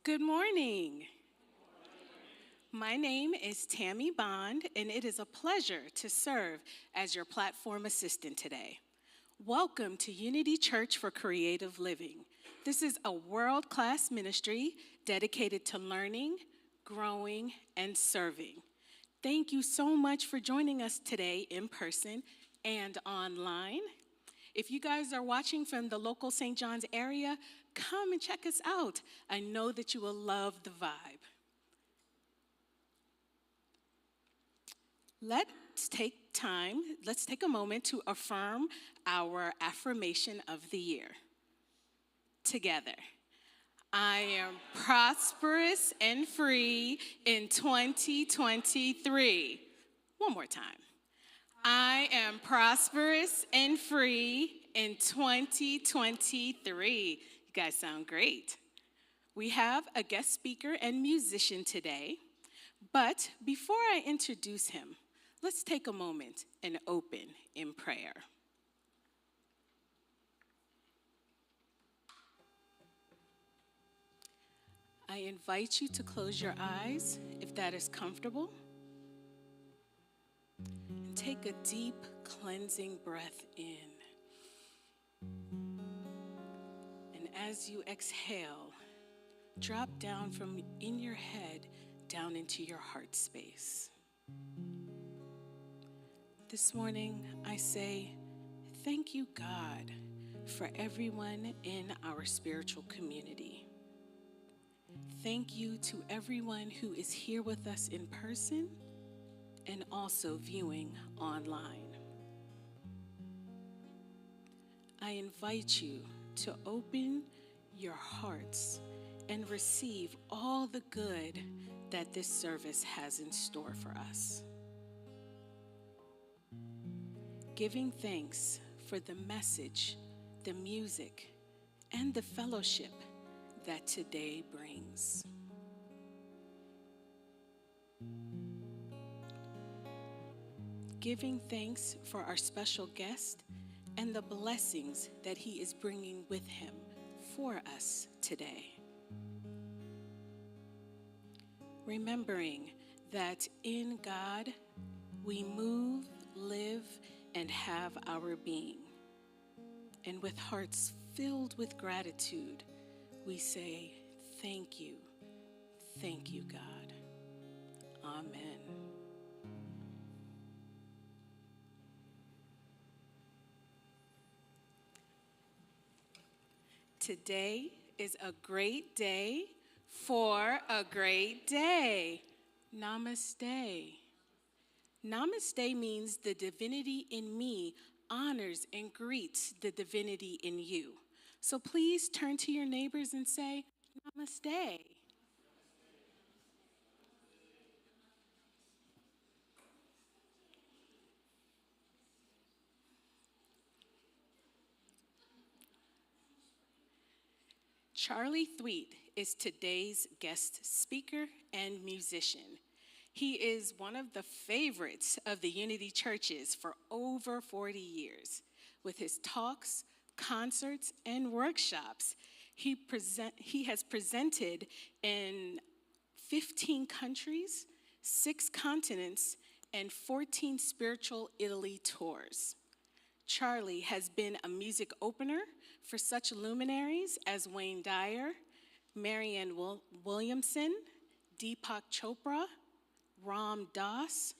Good morning. My name is Tammy Bond, and it is a pleasure to serve as your platform assistant today. Welcome to Unity Church for Creative Living. This is a world-class ministry dedicated to learning, growing, and serving. Thank you so much for joining us today in person and online. If you guys are watching from the local St. John's area, come and check us out. I know that you will love the vibe. Let's take a moment to affirm our affirmation of the year. Together. I am prosperous and free in 2023. One more time. I am prosperous and free in 2023. You guys sound great. We have a guest speaker and musician today, but before I introduce him, let's take a moment and open in prayer. I invite you to close your eyes if that is comfortable. And take a deep cleansing breath in. And as you exhale, drop down from in your head down into your heart space. This morning, I say, thank you, God, for everyone in our spiritual community. Thank you to everyone who is here with us in person and also viewing online. I invite you to open your hearts and receive all the good that this service has in store for us. Giving thanks for the message, the music, and the fellowship that today brings. Giving thanks for our special guest and the blessings that he is bringing with him for us today. Remembering that in God we move, live, and have our being. And with hearts filled with gratitude, we say, thank you, God. Amen. Today is a great day for a great day. Namaste. Namaste means the divinity in me honors and greets the divinity in you. So please turn to your neighbors and say, Namaste. Charley Thweatt is today's guest speaker and musician. He is one of the favorites of the Unity churches for over 40 years. With his talks, concerts, and workshops, he has presented in 15 countries, 6 continents, and 14 spiritual Italy tours. Charley has been a music opener for such luminaries as Wayne Dyer, Marianne Williamson, Deepak Chopra, Ram Dass,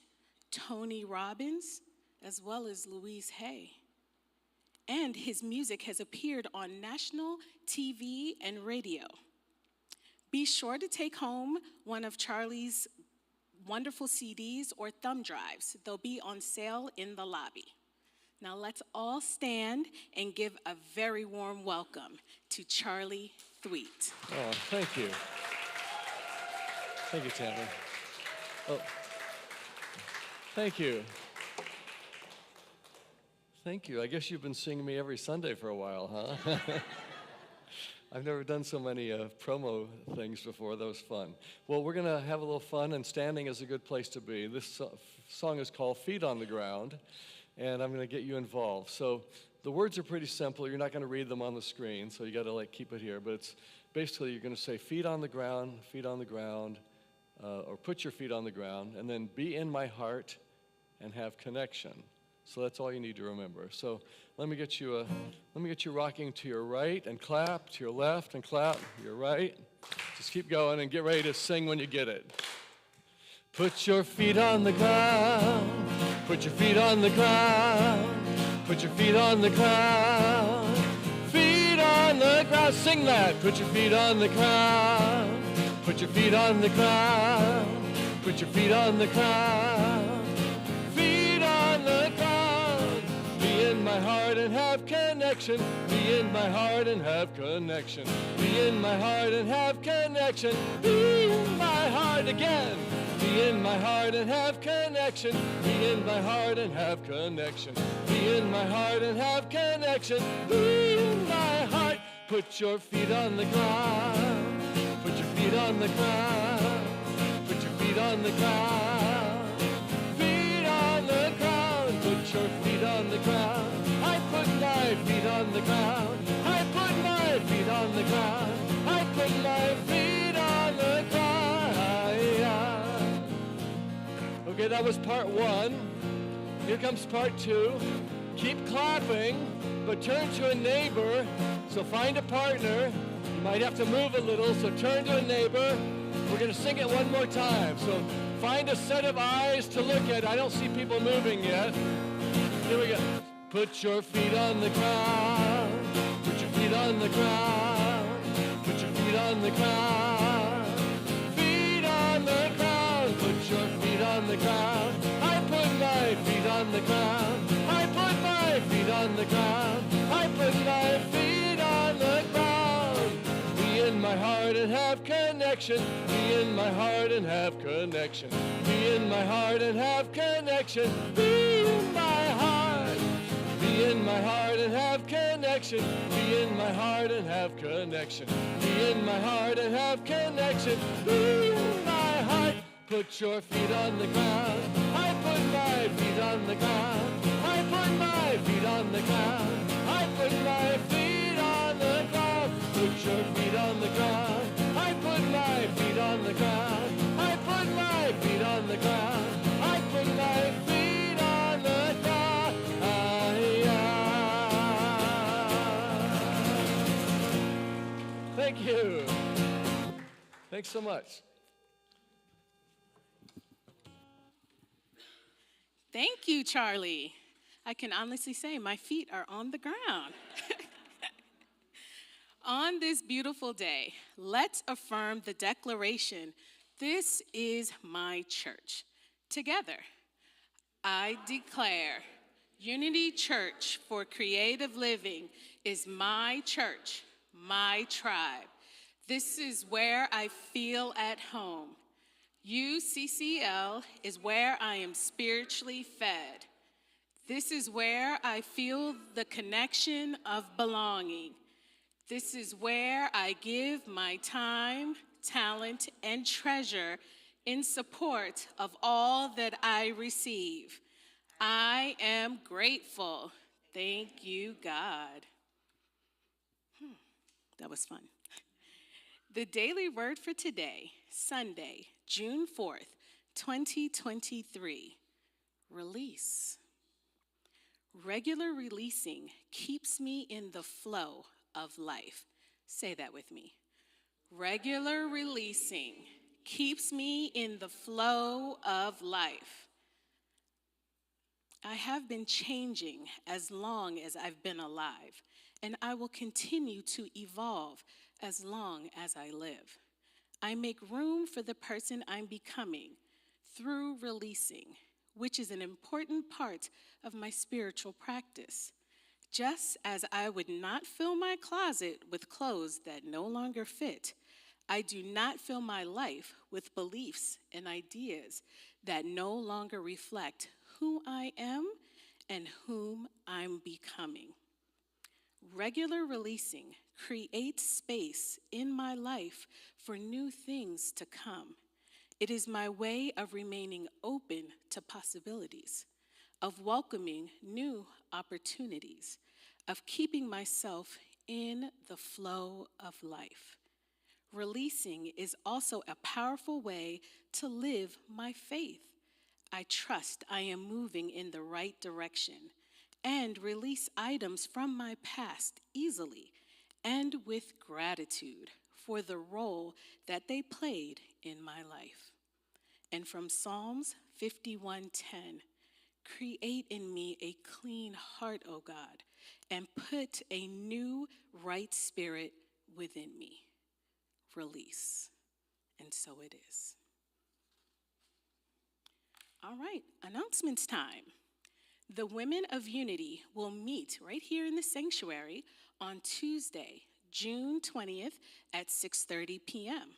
Tony Robbins, as well as Louise Hay. And his music has appeared on national TV and radio. Be sure to take home one of Charley's wonderful CDs or thumb drives. They'll be on sale in the lobby. Now let's all stand and give a very warm welcome to Charley Thweatt. Oh, thank you. Thank you, Tammy. Oh, thank you. Thank you. I guess you've been singing me every Sunday for a while, huh? I've never done so many promo things before. That was fun. Well, we're going to have a little fun, and standing is a good place to be. This song is called Feet on the Ground, and I'm going to get you involved. So the words are pretty simple. You're not going to read them on the screen, so you got to keep it here. But it's basically you're going to say feet on the ground, or put your feet on the ground, and then be in my heart and have connection. So that's all you need to remember. So let me get you rocking to your right and clap, to your left and clap, your right. Just keep going and get ready to sing when you get it. Put your feet on the ground, put your feet on the ground, put your feet on the ground, feet on the ground, sing that. Put your feet on the ground, put your feet on the ground, put your feet on the ground, feet on the ground. Be in my heart and have connection, be in my heart and have connection, be in my heart and have connection, be in my heart again. Be in my heart and have connection, be in my heart and have connection, be in my heart and have connection, be in my heart. Put your feet on the ground, put your feet on the ground, put your feet on the ground, feet on the ground, put your feet on the ground. I put my feet on the ground, I put my feet on the ground, I put my feet on the ground. Okay, that was part one. Here comes part two. Keep clapping, but turn to a neighbor. So find a partner. You might have to move a little, so turn to a neighbor. We're going to sing it one more time. So find a set of eyes to look at. I don't see people moving yet. Here we go. Put your feet on the ground. Put your feet on the ground. Put your feet on the ground. Feet on the ground. Put your feet on the ground. I put my feet on the ground. I put my feet on the ground. I put my feet on the ground. Be in my heart and have connection. Be in my heart and have connection. Be in my heart and have connection. Be in my heart. Be in my heart and have connection. Be in my heart and have connection. Be in my heart and have connection. Be in my heart. Put your feet on the ground. I put my feet on the ground. I put my feet on the ground. I put my feet on the ground. Put your feet on the ground. I put my feet on the ground. I put my feet on the ground. I put my feet on the ground. Thank you. Thanks so much. Thank you, Charlie. I can honestly say my feet are on the ground. On this beautiful day, let's affirm the declaration, this is my church. Together, I declare Unity Church for Creative Living is my church, my tribe. This is where I feel at home. UCCL is where I am spiritually fed. This is where I feel the connection of belonging. This is where I give my time, talent, and treasure in support of all that I receive. I am grateful. Thank you, God. That was fun. The daily word for today, Sunday, June 4th, 2023, release. Regular releasing keeps me in the flow of life. Say that with me. Regular releasing keeps me in the flow of life. I have been changing as long as I've been alive, and I will continue to evolve as long as I live. I make room for the person I'm becoming through releasing, which is an important part of my spiritual practice. Just as I would not fill my closet with clothes that no longer fit, I do not fill my life with beliefs and ideas that no longer reflect who I am and whom I'm becoming. Regular releasing creates space in my life for new things to come. It is my way of remaining open to possibilities, of welcoming new opportunities, of keeping myself in the flow of life. Releasing is also a powerful way to live my faith. I trust I am moving in the right direction and release items from my past easily and with gratitude for the role that they played in my life. And from Psalms 51:10, create in me a clean heart, O God, and put a new right spirit within me. Release. And so it is. All right, announcements time. The Women of Unity will meet right here in the sanctuary on Tuesday, June 20th at 6:30 p.m.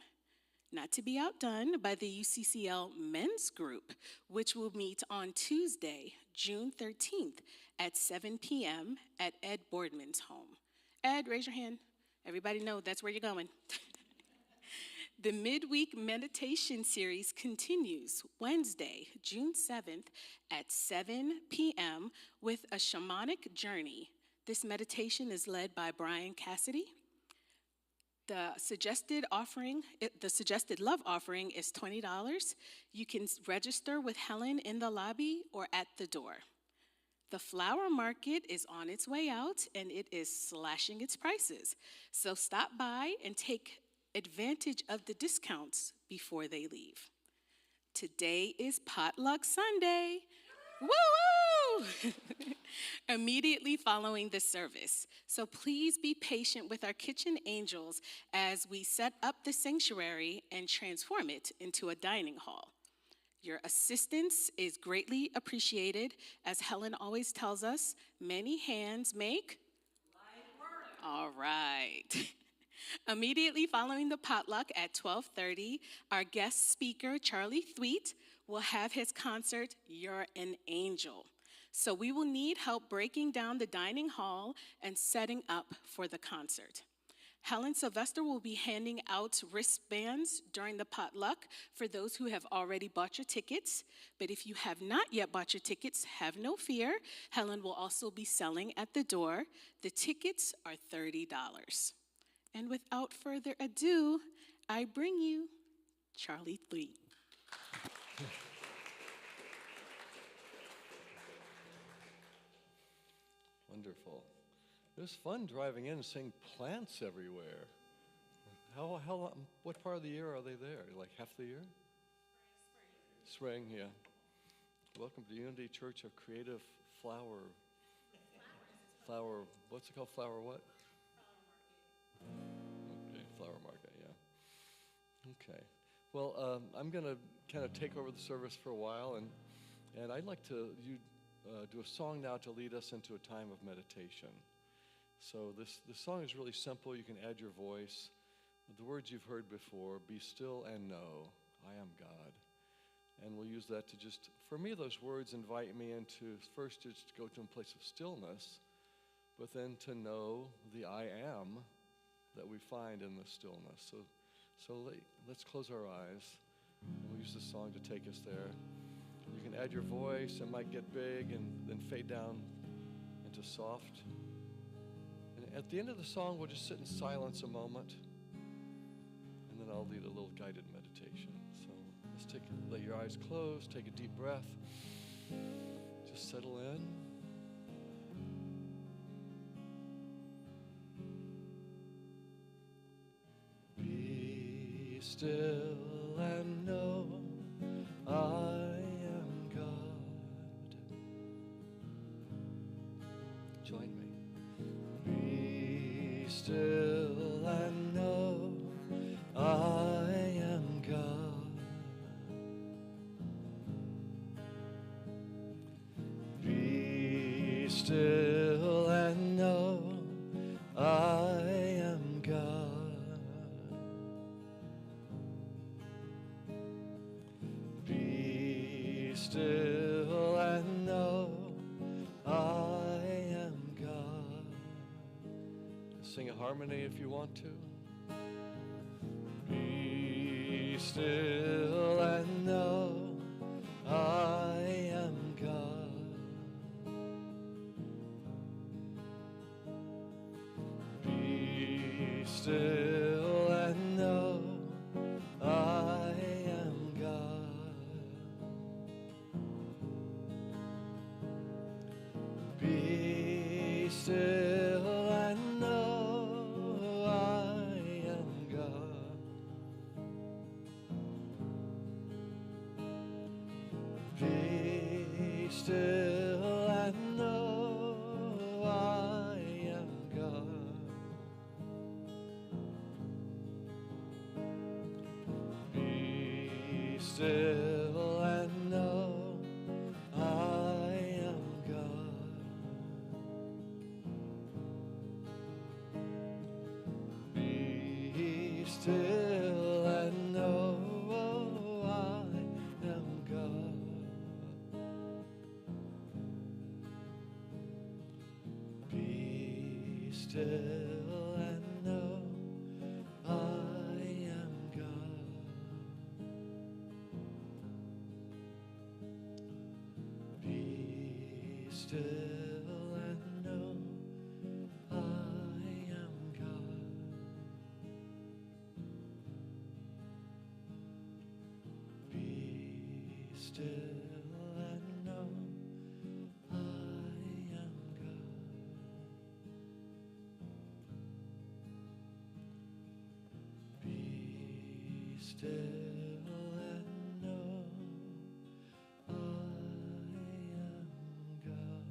Not to be outdone by the UCCL men's group, which will meet on Tuesday, June 13th at 7 p.m. at Ed Boardman's home. Ed, raise your hand. Everybody know that's where you're going. The midweek meditation series continues Wednesday, June 7th at 7 p.m. with a shamanic journey. This meditation is led by Brian Cassidy. The suggested love offering is $20. You can register with Helen in the lobby or at the door. The flower market is on its way out and it is slashing its prices. So stop by and take advantage of the discounts before they leave. Today is Potluck Sunday. Woo! Immediately following the service. So please be patient with our kitchen angels as we set up the sanctuary and transform it into a dining hall. Your assistance is greatly appreciated. As Helen always tells us, many hands make light work. All right. Immediately following the potluck at 12:30, our guest speaker, Charley Thweatt, will have his concert, You're an Angel. So we will need help breaking down the dining hall and setting up for the concert. Helen Sylvester will be handing out wristbands during the potluck for those who have already bought your tickets. But if you have not yet bought your tickets, have no fear. Helen will also be selling at the door. The tickets are $30. And without further ado, I bring you Charley Thweatt. Wonderful. It was fun driving in and seeing plants everywhere. What part of the year are they there? Like half the year? Spring, yeah. Welcome to Unity Church of Creative Flower, what's it called? Flower what? Okay, flower market, yeah. Okay. Well, I'm going to kind of take over the service for a while, and I'd like to do a song now to lead us into a time of meditation. So this song is really simple. You can add your voice. The words you've heard before, be still and know, I am God. And we'll use that to just, for me, those words invite me into, first just to go to a place of stillness, but then to know the I am that we find in the stillness. So let's close our eyes, and we'll use this song to take us there. You can add your voice. It might get big and then fade down into soft. And at the end of the song, we'll just sit in silence a moment, and then I'll lead a little guided meditation. So let your eyes close, take a deep breath, just settle in. Be still and know I am God. Join me. Be still and know I am God. Be still and know I am God. Be still and know I am God. Sing a harmony if you want to. Be still and know I am God. Be still and know still and know I am God. Be still and know I am God. Be still and know I am God. Be still and know I am God. Be still and know I am God. Be still and know I am God. Be still and know I am God.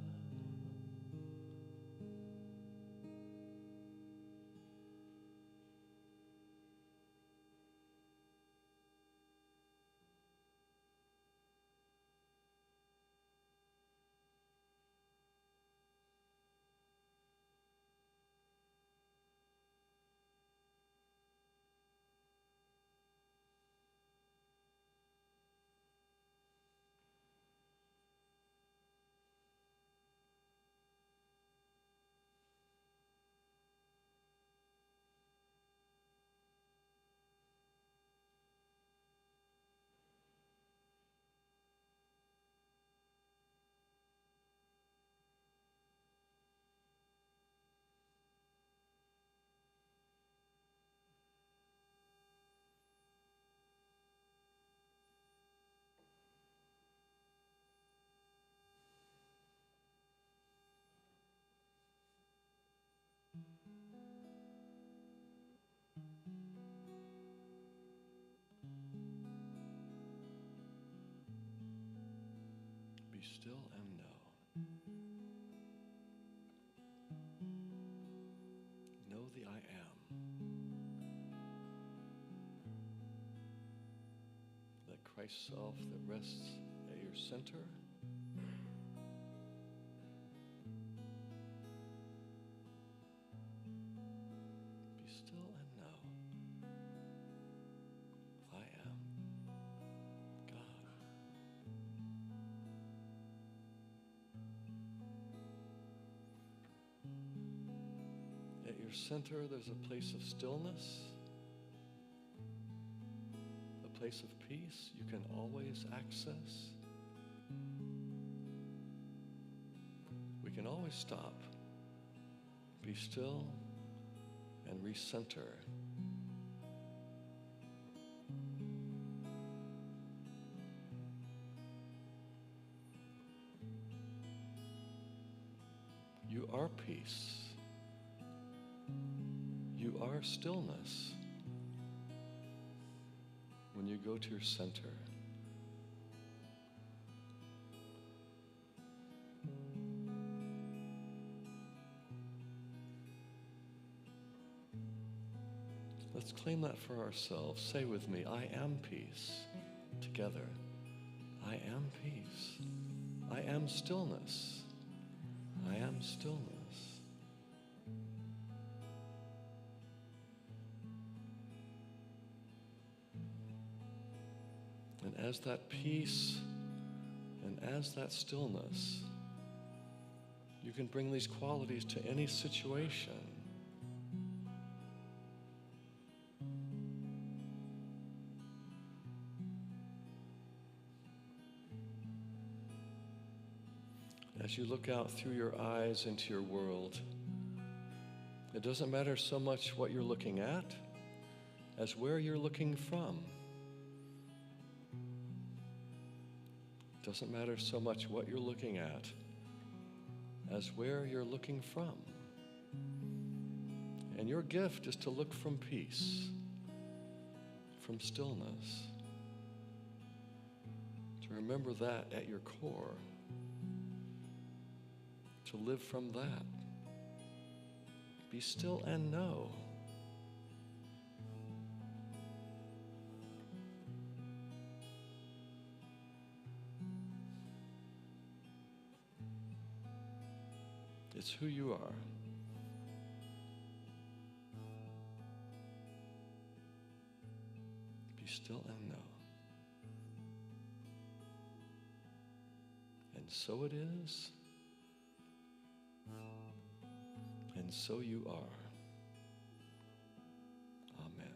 Be still and know. Know the I am. That Christ self that rests at your center. Be still and know I am God. At your center, there's a place of stillness, a place of peace you can always access. We can always stop, be still, and recenter. You are peace. You are stillness when you go to your center. Let's claim that for ourselves. Say with me, I am peace. Together, I am peace. I am stillness. I am stillness. And as that peace and as that stillness, you can bring these qualities to any situation. As you look out through your eyes into your world, it doesn't matter so much what you're looking at as where you're looking from. It doesn't matter so much what you're looking at as where you're looking from. And your gift is to look from peace, from stillness, to remember that at your core. To live from that. Be still and know. It's who you are. Be still and know. And so it is, and so you are. Amen.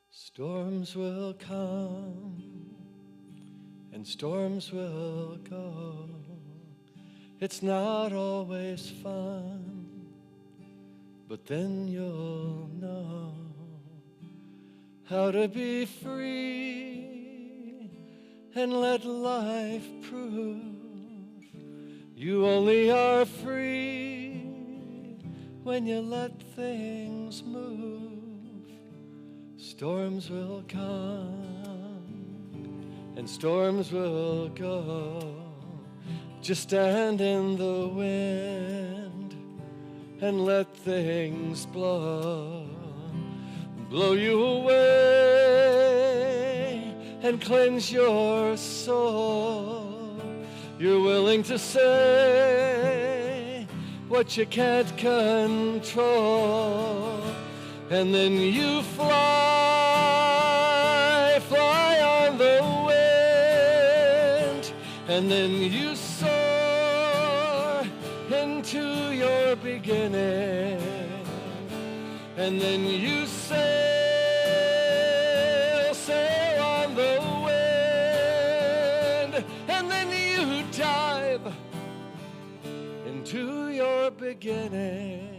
Storms will come and storms will go. It's not always fun, but then you'll know how to be free and let life prove you only are free when you let things move. Storms will come and storms will go. Just stand in the wind and let things blow. Blow you away and cleanse your soul. You're willing to say what you can't control. And then you fly on the wind, and then you soar into your beginning, and then you sail on the wind, and then you dive into your beginning.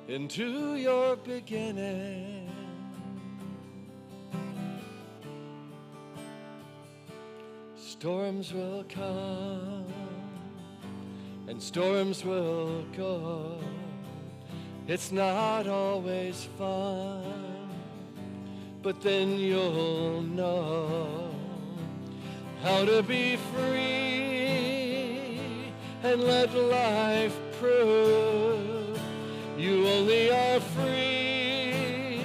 Into your beginning. Storms will come and storms will go. It's not always fun, but then you'll know how to be free and let life prove you only are free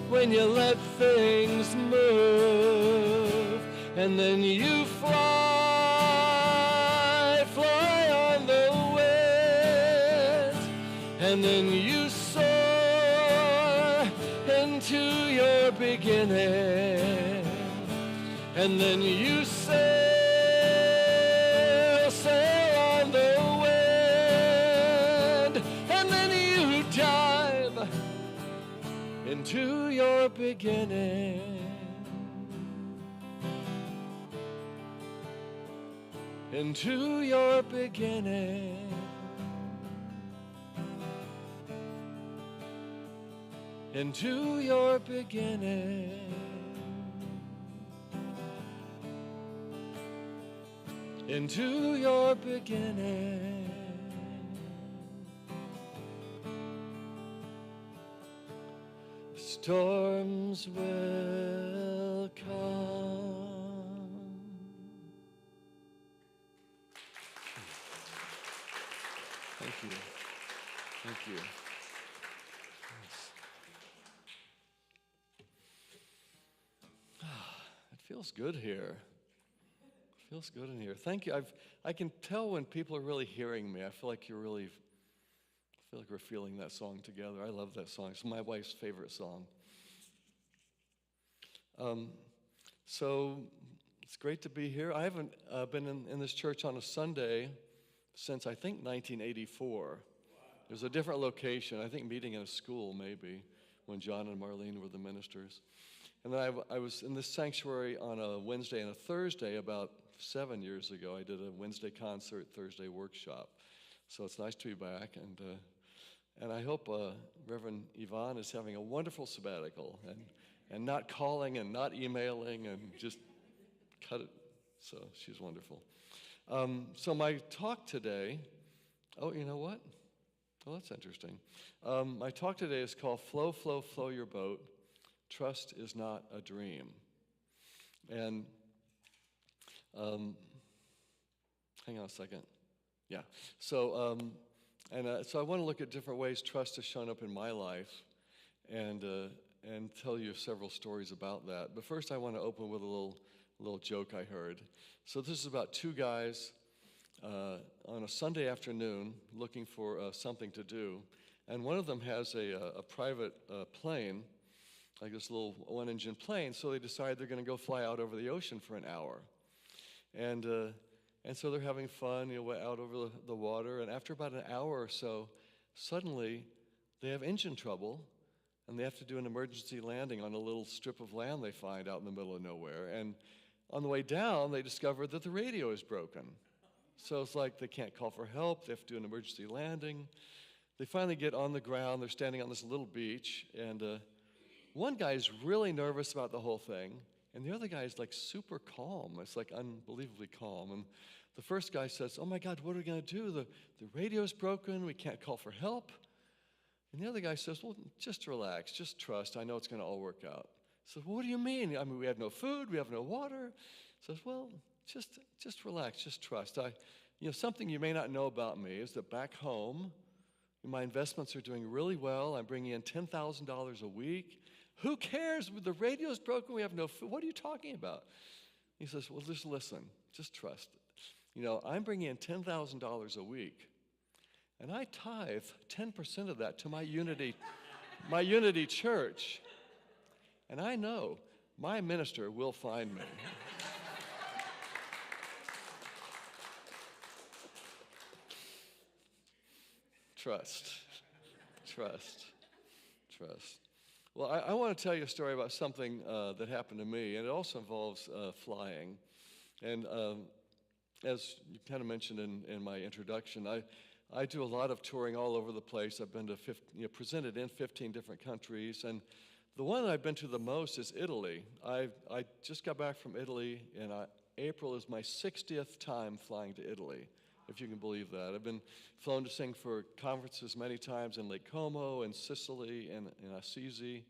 when you let things move. And then you fly on the wind, and then you soar into your beginning, and then you sail on the wind, and then you dive into your beginning. Into your beginning. Into your beginning. Into your beginning. Storms will come. Thank you. Thank you. It feels good here. It feels good in here. Thank you. I can tell when people are really hearing me. I feel like we're feeling that song together. I love that song. It's my wife's favorite song. So it's great to be here. I haven't been in this church on a Sunday since, I think, 1984. There's a different location, I think meeting in a school maybe, when John and Marlene were the ministers. And then I was in this sanctuary on a Wednesday and a Thursday about 7 years ago. I did a Wednesday concert, Thursday workshop. So it's nice to be back, and I hope Reverend Yvonne is having a wonderful sabbatical and not calling and not emailing and just cut it. So she's wonderful. So my talk today, oh, you know what? Oh, that's interesting. My talk today is called Flow, Flow, Flow Your Boat. Trust is not a dream. And hang on a second. Yeah. So so I want to look at different ways trust has shown up in my life, and tell you several stories about that. But first, I want to open with a little joke I heard. So this is about two guys on a Sunday afternoon looking for something to do, and one of them has a private plane, like this little one-engine plane. So they decide they're going to go fly out over the ocean for an hour, and so they're having fun, out over the water. And after about an hour or so, suddenly they have engine trouble, and they have to do an emergency landing on a little strip of land they find out in the middle of nowhere. And on the way down, they discover that the radio is broken. So it's like they can't call for help. They have to do an emergency landing. They finally get on the ground. They're standing on this little beach, and one guy is really nervous about the whole thing, and the other guy is like super calm. It's like unbelievably calm. And the first guy says, "Oh my God, what are we going to do? The radio's broken. We can't call for help." And the other guy says, "Well, just relax, just trust. I know it's going to all work out." He says, "Well, what do you mean? I mean, we have no food, we have no water." He says, "Well, just relax, just trust. Something you may not know about me is that back home, my investments are doing really well. I'm bringing in $10,000 a week. Who cares? The radio's broken. We have no food. What are you talking about?" He says, "Well, just listen. Just trust. I'm bringing in $10,000 a week, and I tithe 10% of that to my Unity church. And I know my minister will find me." Trust. Well, I want to tell you a story about something that happened to me, and it also involves flying. And as you kind of mentioned in my introduction, I do a lot of touring all over the place. I've been to presented in 15 different countries, and the one that I've been to the most is Italy. I just got back from Italy, and April is my 60th time flying to Italy, if you can believe that. I've been flown to sing for conferences many times in Lake Como and Sicily and in Assisi.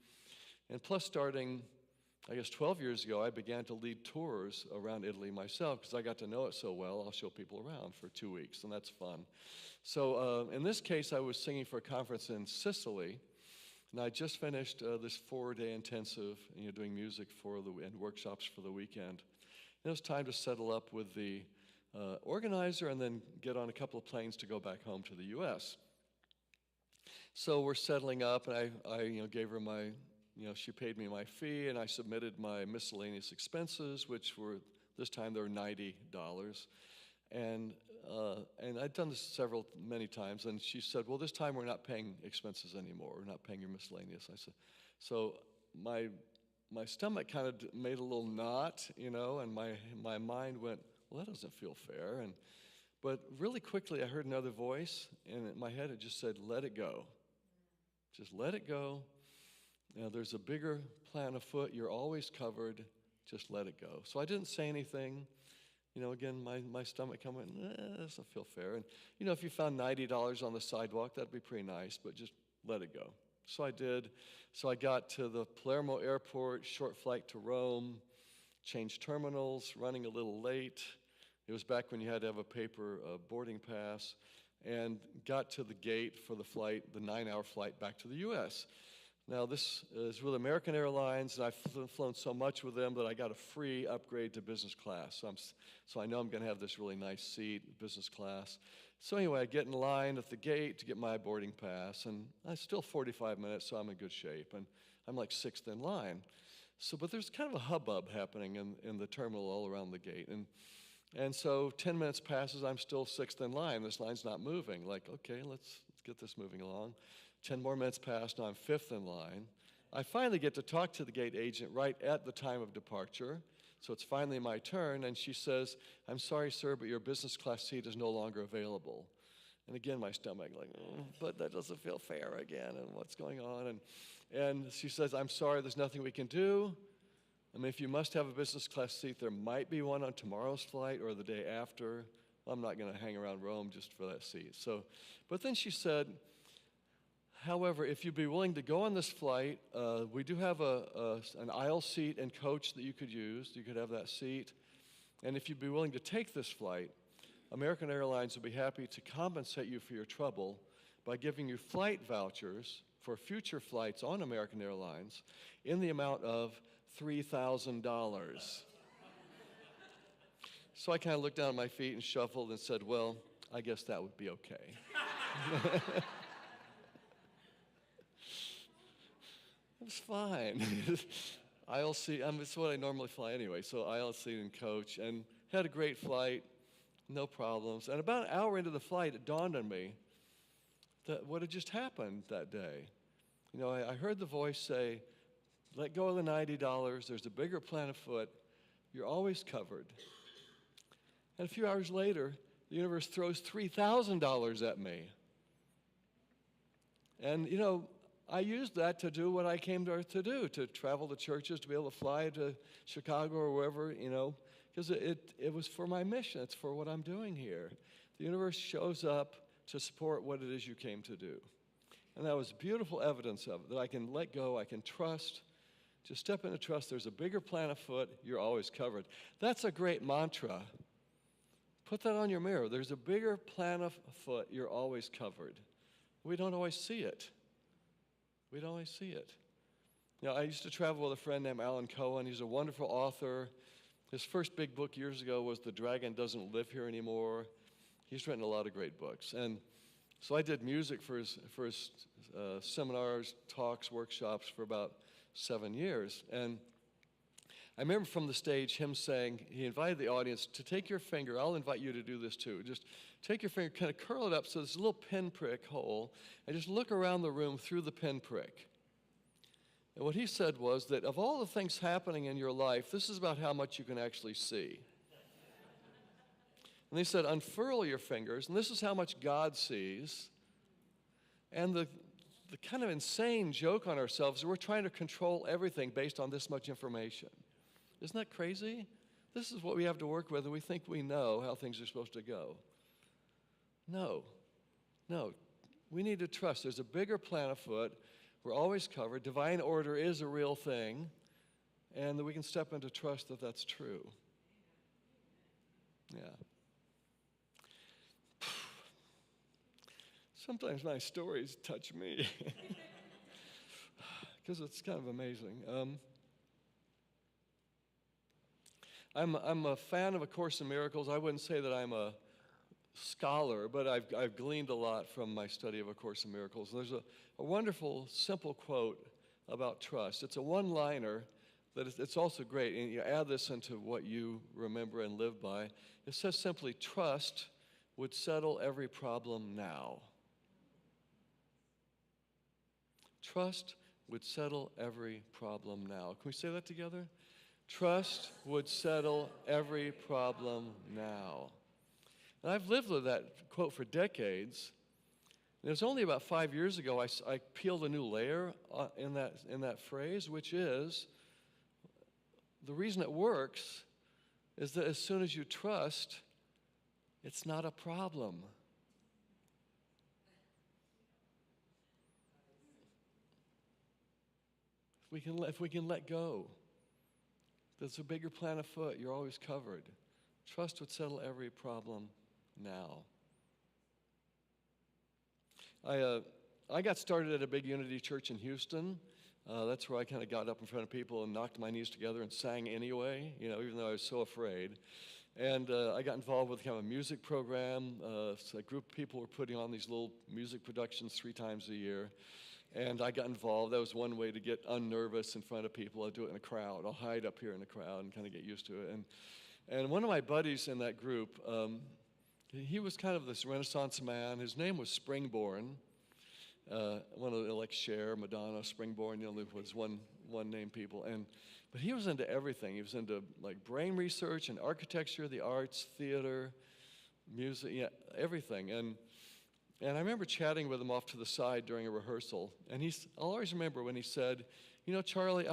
And plus, starting, 12 years ago, I began to lead tours around Italy myself because I got to know it so well. I'll show people around for 2 weeks, and that's fun. So in this case, I was singing for a conference in Sicily, and I just finished this 4-day intensive, doing music and workshops for the weekend. And it was time to settle up with the organizer and then get on a couple of planes to go back home to the U.S. So we're settling up, and I gave her my, she paid me my fee, and I submitted my miscellaneous expenses, which were, this time they were $90. And I'd done this many times, and she said, "Well, this time we're not paying expenses anymore. We're not paying your miscellaneous." I said, so my stomach kind of made a little knot, and my mind went, "Well, that doesn't feel fair." But really quickly, I heard another voice, and in my head it just said, "Let it go. Just let it go. There's a bigger plan afoot. You're always covered. Just let it go." So I didn't say anything. Again, my stomach kind of went, "That doesn't feel fair." And, if you found $90 on the sidewalk, that'd be pretty nice, but just let it go. So I did. So I got to the Palermo airport, short flight to Rome, changed terminals, running a little late. It was back when you had to have a paper boarding pass, and got to the gate for the flight, the 9-hour flight back to the U.S. Now, this is with American Airlines, and I've flown so much with them that I got a free upgrade to business class. So I know I'm going to have this really nice seat, business class. So anyway, I get in line at the gate to get my boarding pass, and it's still 45 minutes, so I'm in good shape. And I'm like 6th in line. But there's kind of a hubbub happening in the terminal all around the gate. And so 10 minutes passes, I'm still 6th in line. This line's not moving. Like, okay, let's get this moving along. 10 more minutes pass, now I'm 5th in line. I finally get to talk to the gate agent right at the time of departure. So it's finally my turn, and she says, "I'm sorry, sir, but your business class seat is no longer available." And again, my stomach, like, but that doesn't feel fair again, and what's going on? And she says, I'm sorry, there's nothing we can do. I mean, if you must have a business class seat, there might be one on tomorrow's flight or the day after. I'm not going to hang around Rome just for that seat. But then she said, however, if you'd be willing to go on this flight, we do have an aisle seat and coach that you could use. You could have that seat. And if you'd be willing to take this flight, American Airlines would be happy to compensate you for your trouble by giving you flight vouchers for future flights on American Airlines in the amount of $3,000. So I kind of looked down at my feet and shuffled and said, well, I guess that would be okay. It was fine. Aisle seat, it's what I normally fly anyway, so aisle seat and coach, and had a great flight, no problems. And about an hour into the flight, it dawned on me that what had just happened that day. You know, I heard the voice say, let go of the $90, there's a bigger plan afoot, you're always covered. And a few hours later, the universe throws $3,000 at me. And, you know, I used that to do what I came to Earth to do, to travel to churches, to be able to fly to Chicago or wherever, you know, because it was for my mission. It's for what I'm doing here. The universe shows up to support what it is you came to do. And that was beautiful evidence of it, that I can let go, I can trust. Just step into trust. There's a bigger plan afoot. You're always covered. That's a great mantra. Put that on your mirror. There's a bigger plan afoot. You're always covered. We don't always see it. We don't always see it. You know, I used to travel with a friend named Alan Cohen. He's a wonderful author. His first big book years ago was The Dragon Doesn't Live Here Anymore. He's written a lot of great books. And so I did music for his seminars, talks, workshops for about 7 years. And I remember from the stage him saying, he invited the audience to take your finger, I'll invite you to do this too, just take your finger, kind of curl it up so there's a little pinprick hole, and just look around the room through the pinprick. And what he said was that of all the things happening in your life, this is about how much you can actually see. And he said, unfurl your fingers, and this is how much God sees. And the kind of insane joke on ourselves is we're trying to control everything based on this much information. Isn't that crazy? This is what we have to work with, and we think we know how things are supposed to go. No. We need to trust. There's a bigger plan afoot. We're always covered. Divine order is a real thing, and that we can step into trust that that's true. Yeah. Sometimes my stories touch me because it's kind of amazing. I'm a fan of A Course in Miracles. I wouldn't say that I'm a scholar, but I've gleaned a lot from my study of A Course in Miracles. There's a wonderful, simple quote about trust. It's a one-liner that it's also great, and you add this into what you remember and live by. It says simply, trust would settle every problem now. Trust would settle every problem now. Can we say that together? Trust would settle every problem now. And I've lived with that quote for decades. And it was only about 5 years ago I peeled a new layer in that phrase, which is the reason it works is that as soon as you trust, it's not a problem. If we can let go, there's a bigger plan afoot. You're always covered. Trust would settle every problem now. I got started at a big Unity church in Houston. That's where I kind of got up in front of people and knocked my knees together and sang anyway, you know, even though I was so afraid. And I got involved with kind of a music program. So a group of people were putting on these little music productions 3 times a year. And I got involved. That was one way to get unnervous in front of people. I'd do it in a crowd. I'll hide up here in the crowd and kind of get used to it. And one of my buddies in that group, he was kind of this Renaissance man. His name was Springborn. One of the, like Cher, Madonna, Springborn, you know, there was one name people. But he was into everything. He was into like brain research and architecture, the arts, theater, music, yeah, everything. And And I remember chatting with him off to the side during a rehearsal. And I'll always remember when he said, you know, Charlie,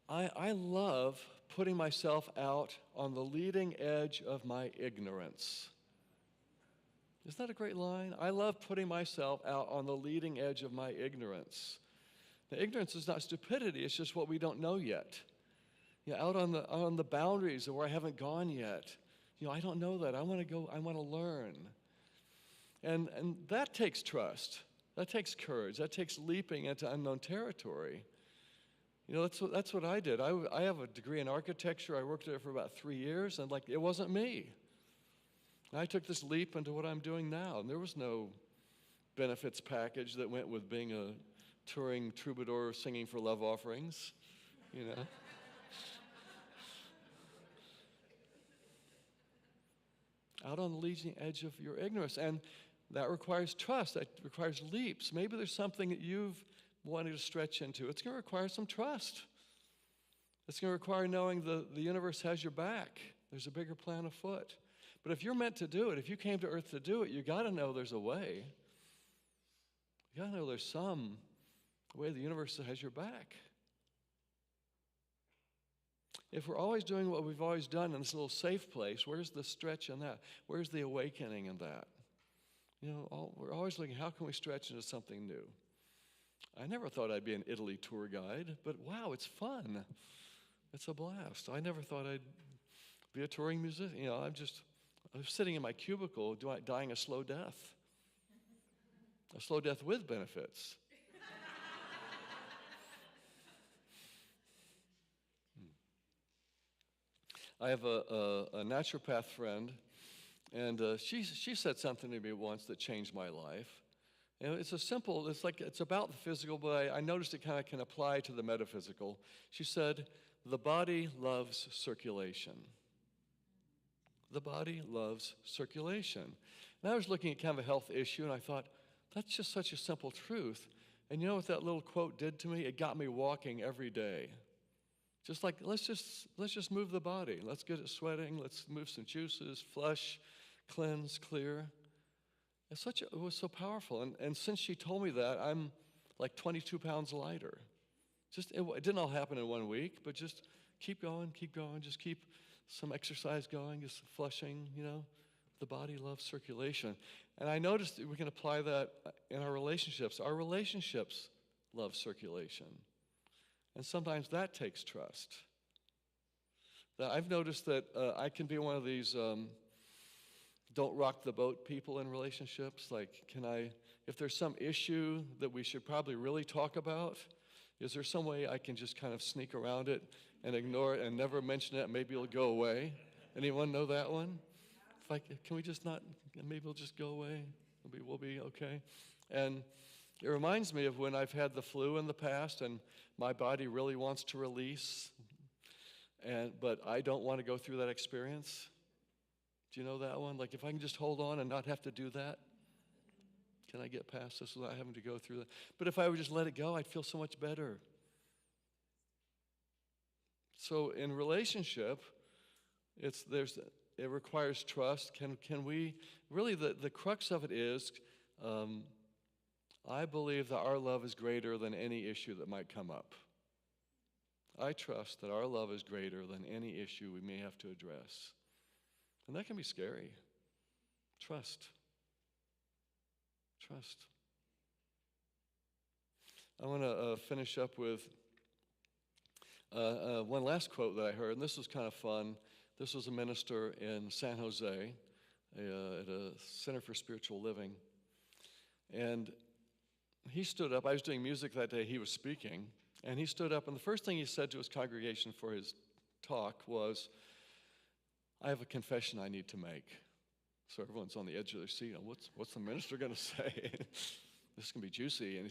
I love putting myself out on the leading edge of my ignorance. Isn't that a great line? I love putting myself out on the leading edge of my ignorance. Now, ignorance is not stupidity, it's just what we don't know yet. Out on the boundaries of where I haven't gone yet. I don't know that. I want to go, I want to learn. And that takes trust. That takes courage. That takes leaping into unknown territory. That's what I did. I have a degree in architecture. I worked there for about 3 years, and it wasn't me. I took this leap into what I'm doing now, and there was no benefits package that went with being a touring troubadour singing for love offerings, Out on the leading edge of your ignorance, and that requires trust. That requires leaps. Maybe there's something that you've wanted to stretch into. It's going to require some trust. It's going to require knowing the universe has your back. There's a bigger plan afoot. But if you're meant to do it, if you came to earth to do it, you got to know there's a way. You got to know there's some way the universe has your back. If we're always doing what we've always done in this little safe place, where's the stretch in that? Where's the awakening in that? We're always looking, how can we stretch into something new? I never thought I'd be an Italy tour guide, but wow, it's fun. It's a blast. I never thought I'd be a touring musician. I was sitting in my cubicle dying a slow death. A slow death with benefits. I have a naturopath friend, and she said something to me once that changed my life. And it's about the physical, but I noticed it kind of can apply to the metaphysical. She said, the body loves circulation. The body loves circulation. And I was looking at kind of a health issue, and I thought, that's just such a simple truth. And you know what that little quote did to me? It got me walking every day. Just like, let's just move the body. Let's get it sweating. Let's move some juices, flush, cleanse, clear. It was so powerful. And since she told me that, I'm like 22 pounds lighter. It didn't all happen in 1 week, but just keep going, just keep some exercise going, just flushing, The body loves circulation. And I noticed that we can apply that in our relationships. Our relationships love circulation. And sometimes that takes trust. I've noticed that I can be one of these don't rock the boat people in relationships. If there's some issue that we should probably really talk about, is there some way I can just kind of sneak around it and ignore it and never mention it, and maybe it'll go away? Anyone know that one? Can we just not, maybe it'll just go away? We'll be okay. And it reminds me of when I've had the flu in the past and my body really wants to release, but I don't want to go through that experience. Do you know that one? If I can just hold on and not have to do that, can I get past this without having to go through that? But if I would just let it go, I'd feel so much better. So in relationship, it requires trust. Can we, really the crux of it is, I believe that our love is greater than any issue that might come up. I trust that our love is greater than any issue we may have to address. And that can be scary. Trust. I want to finish up with one last quote that I heard, and this was kind of fun. This was a minister in San Jose at a Center for Spiritual Living. And he stood up. I was doing music that day. He was speaking. And he stood up, and the first thing he said to his congregation for his talk was, I have a confession I need to make. So everyone's on the edge of their seat. What's the minister going to say? This is going to be juicy. And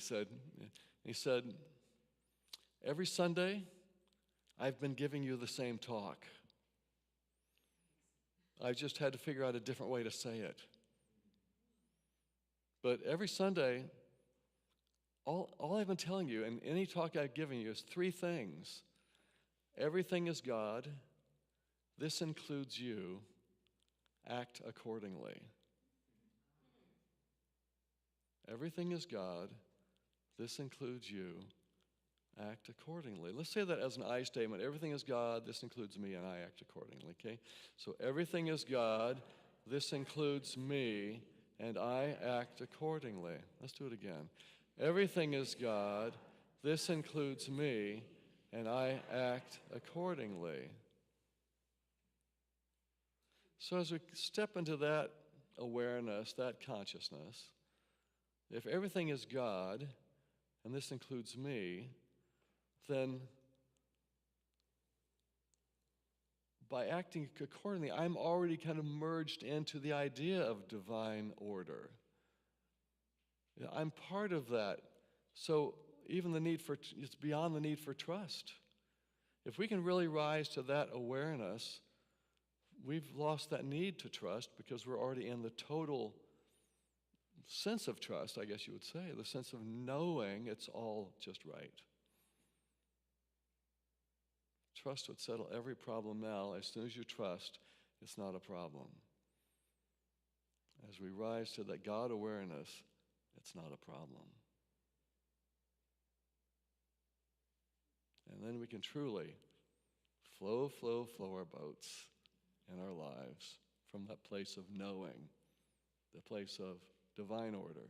he said, every Sunday, I've been giving you the same talk. I've just had to figure out a different way to say it. But every Sunday, all I've been telling you in any talk I've given you is 3 things. Everything is God. This includes you. Act accordingly. Everything is God. This includes you. Act accordingly. Let's say that as an I statement. Everything is God. This includes me, and I act accordingly, okay? So everything is God. This includes me, and I act accordingly. Let's do it again. Everything is God. This includes me, and I act accordingly. So as we step into that awareness, that consciousness, if everything is God, and this includes me, then by acting accordingly, I'm already kind of merged into the idea of divine order. I'm part of that. So even it's beyond the need for trust. If we can really rise to that awareness, we've lost that need to trust because we're already in the total sense of trust, I guess you would say, the sense of knowing it's all just right. Trust would settle every problem now. As soon as you trust, it's not a problem. As we rise to that God awareness, it's not a problem. And then we can truly flow our boats in our lives from that place of knowing, the place of divine order,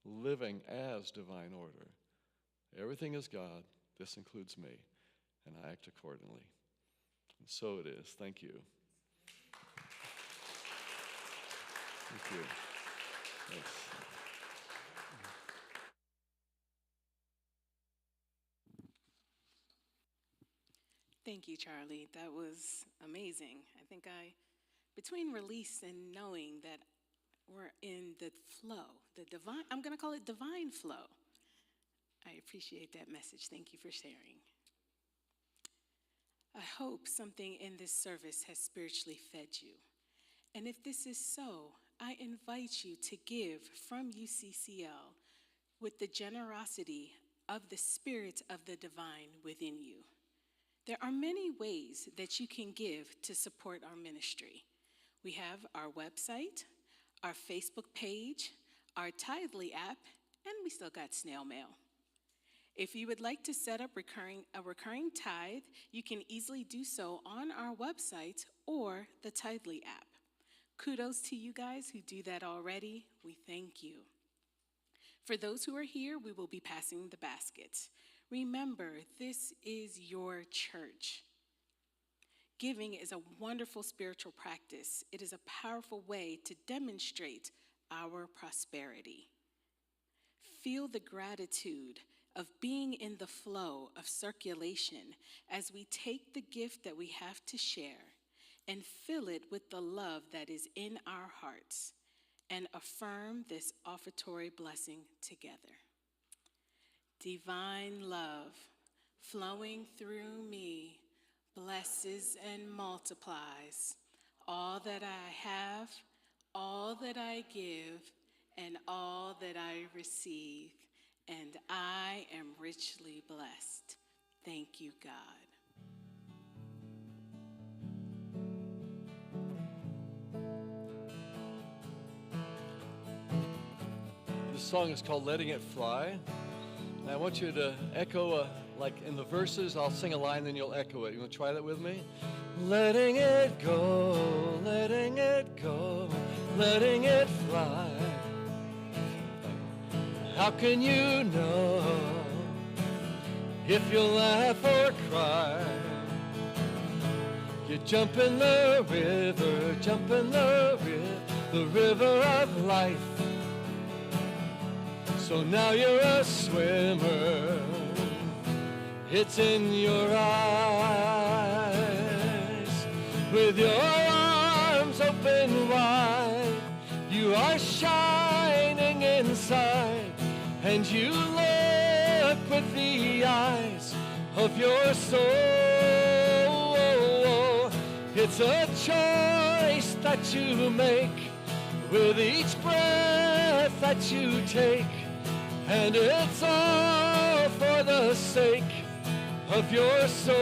living as divine order. Everything is God. This includes me, and I act accordingly. And so it is. Thank you. Thank you. Thanks. Thank you, Charlie. That was amazing. I think between release and knowing that we're in the flow, the divine, I'm going to call it divine flow. I appreciate that message. Thank you for sharing. I hope something in this service has spiritually fed you. And if this is so, I invite you to give from UCCL with the generosity of the Spirit of the divine within you. There are many ways that you can give to support our ministry. We have our website, our Facebook page, our Tithely app, and we still got snail mail. If you would like to set up a recurring tithe, you can easily do so on our website or the Tithely app. Kudos to you guys who do that already. We thank you. For those who are here, we will be passing the baskets. Remember, this is your church. Giving is a wonderful spiritual practice. It is a powerful way to demonstrate our prosperity. Feel the gratitude of being in the flow of circulation as we take the gift that we have to share and fill it with the love that is in our hearts and affirm this offertory blessing together. Divine love flowing through me blesses and multiplies all that I have, all that I give, and all that I receive, and I am richly blessed. Thank you, God. This song is called Letting It Fly. And I want you to echo, like in the verses, I'll sing a line, then you'll echo it. You want to try that with me? Letting it go, letting it go, letting it fly. How can you know if you'll laugh or cry? You jump in the river, jump in the river of life. So now you're a swimmer, it's in your eyes. With your arms open wide, you are shining inside, and you look with the eyes of your soul. It's a choice that you make with each breath that you take. And it's all for the sake of your soul.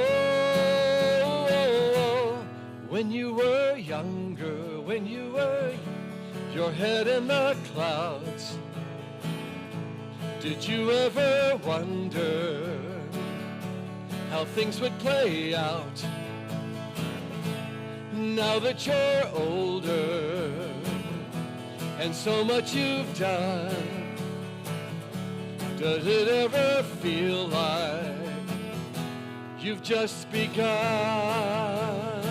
When you were younger, when you were your head in the clouds, Did you ever wonder how things would play out now that you're older and so much you've done? Does it ever feel like you've just begun?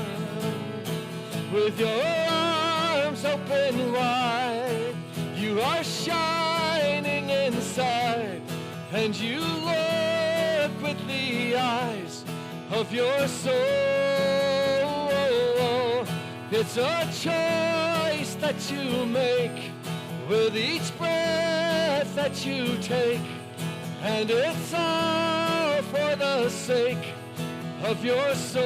With your arms open wide, you are shining inside, and you look with the eyes of your soul. It's a choice that you make with each breath that you take, and it's all for the sake of your soul.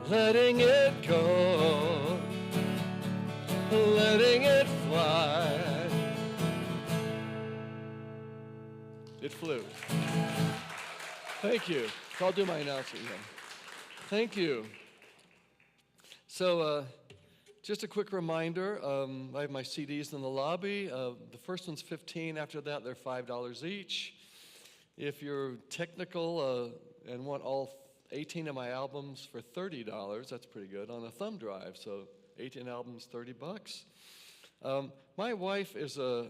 Letting it go, letting it fly. It flew. Thank you. I'll do my announcement then. Thank you. So, just a quick reminder, I have my CDs in the lobby. The first one's $15. After that, they're $5 each. If you're technical and want all 18 of my albums for $30, that's pretty good, on a thumb drive. So 18 albums, $30. My wife is a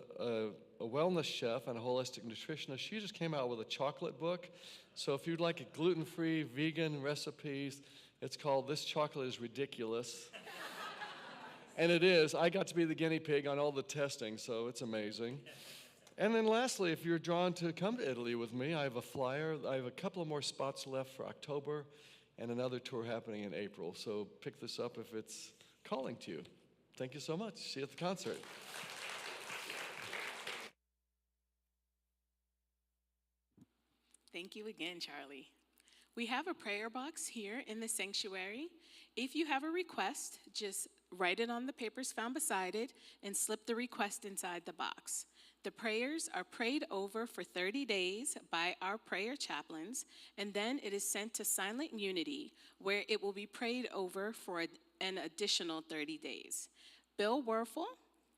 wellness chef and a holistic nutritionist. She just came out with a chocolate book. So if you'd like a gluten-free, vegan recipes, it's called This Chocolate is Ridiculous. And it is. I got to be the guinea pig on all the testing, so it's amazing. And then lastly, if you're drawn to come to Italy with me, I have a flyer. I have a couple of more spots left for October and another tour happening in April. So pick this up if it's calling to you. Thank you so much. See you at the concert. Thank you again, Charlie. We have a prayer box here in the sanctuary. If you have a request, just write it on the papers found beside it and slip the request inside the box. The prayers are prayed over for 30 days by our prayer chaplains, and then it is sent to Silent Unity, where it will be prayed over for an additional 30 days. Bill Werfel,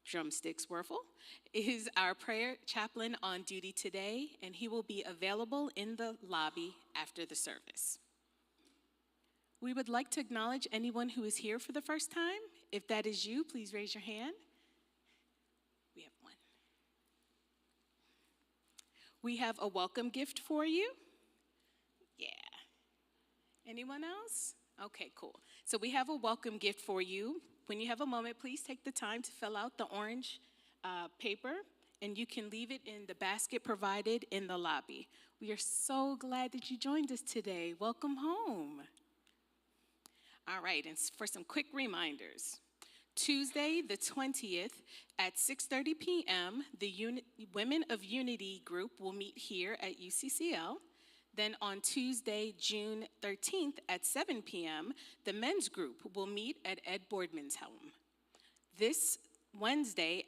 Drumsticks Werfel, is our prayer chaplain on duty today, and he will be available in the lobby after the service. We would like to acknowledge anyone who is here for the first time. If that is you, please raise your hand. We have one. We have a welcome gift for you. Yeah. Anyone else? Okay, cool. So we have a welcome gift for you. When you have a moment, please take the time to fill out the orange paper, and you can leave it in the basket provided in the lobby. We are so glad that you joined us today. Welcome home. All right, and for some quick reminders. Tuesday, the 20th at 6:30 p.m., the Women of Unity group will meet here at UCCL. Then on Tuesday, June 13th at 7 p.m., the men's group will meet at Ed Boardman's home. This Wednesday,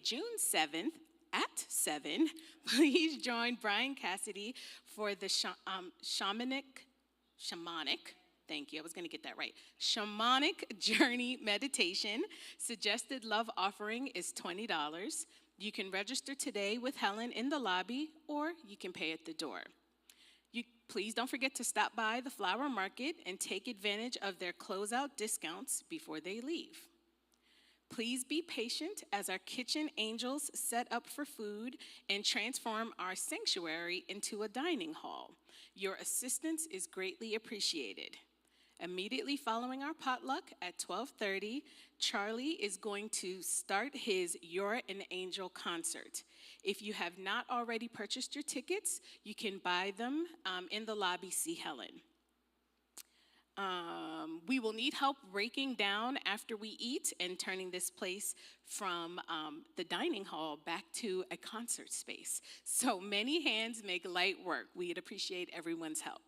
June 7th at 7, please join Brian Cassidy for the shamanic, thank you, I was gonna get that right, shamanic journey meditation. Suggested love offering is $20. You can register today with Helen in the lobby, or you can pay at the door. Please don't forget to stop by the flower market and take advantage of their closeout discounts before they leave. Please be patient as our kitchen angels set up for food and transform our sanctuary into a dining hall. Your assistance is greatly appreciated. Immediately following our potluck at 12:30, Charlie is going to start his You're an Angel concert. If you have not already purchased your tickets, you can buy them in the lobby, see Helen. We will need help breaking down after we eat and turning this place from the dining hall back to a concert space. So many hands make light work. We'd appreciate everyone's help.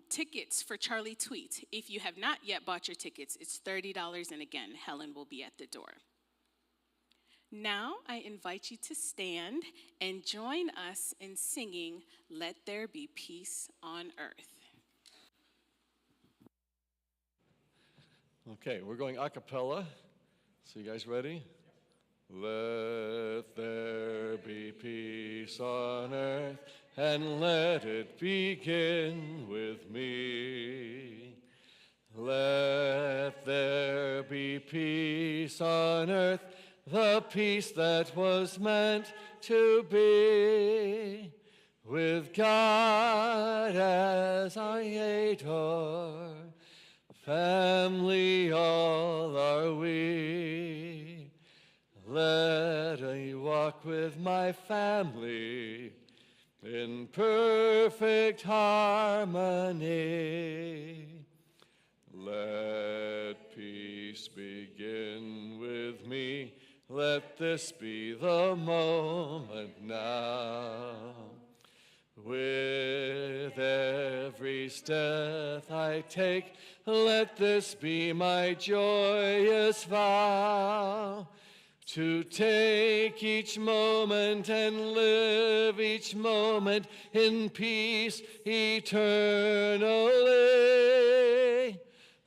Tickets for Charley Thweatt. If you have not yet bought your tickets, it's $30, and again, Helen will be at the door. Now I invite you to stand and join us in singing Let There Be Peace on Earth. Okay, we're going a cappella, So you guys ready? Let there be peace on earth, and let it begin with me. Let there be peace on earth, the peace that was meant to be. With God as our Creator, family all are we. Let me walk with my family in perfect harmony. Let peace begin with me. Let this be the moment now. With every step I take, let this be my joyous vow. To take each moment and live each moment in peace eternally.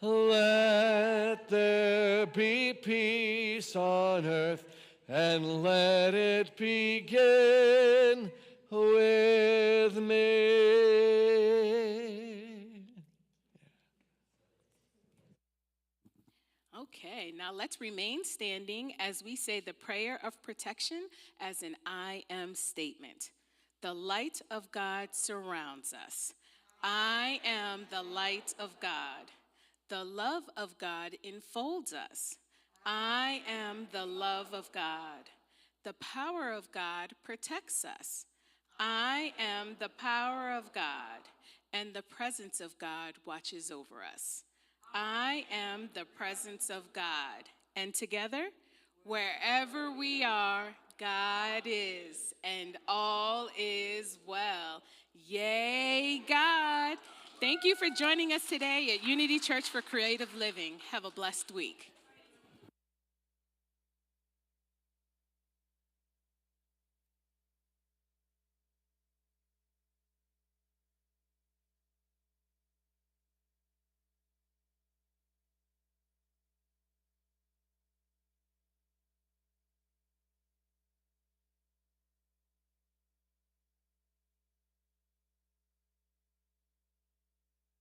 Let there be peace on earth, and let it begin with me. Okay, now let's remain standing as we say the prayer of protection as an I am statement. The light of God surrounds us. I am the light of God. The love of God enfolds us. I am the love of God. The power of God protects us. I am the power of God, and the presence of God watches over us. I am the presence of God, and together, wherever we are, God is, and all is well. Yay, God. Thank you for joining us today at Unity Church for Creative Living. Have a blessed week.